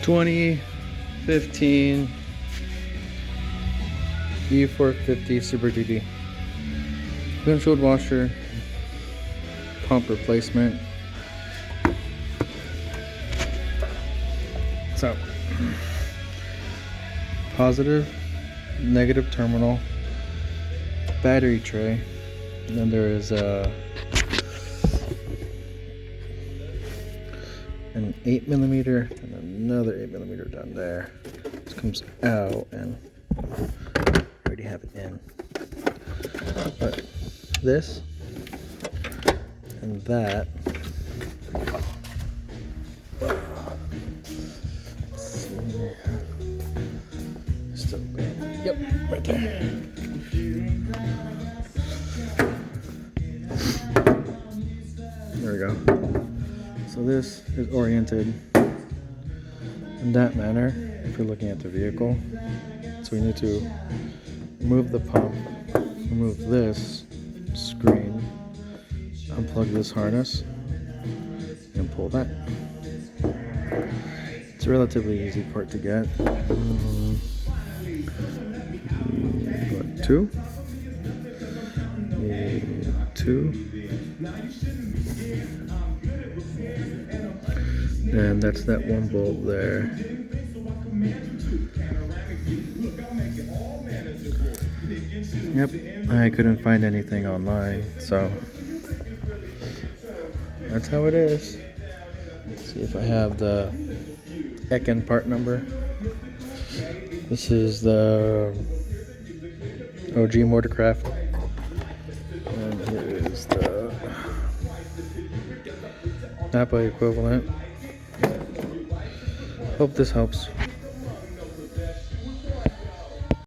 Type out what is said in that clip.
2015 E450 Super Duty windshield washer pump replacement. So, positive, negative terminal, battery tray, and then there is an 8mm and another 8mm down there. This comes out and I already have it in. But this and that. Still going. Yep, right there. There we go. So this is oriented in that manner if you're looking at the vehicle. So we need to remove the pump, remove this screen, unplug this harness, and pull that. It's a relatively easy part to get. Two. And that's that one bolt there. Yep, I couldn't find anything online, so that's how it is. Let's see if I have the Ecken part number. This is the OG Motorcraft, and here is the Napa equivalent. Hope this helps.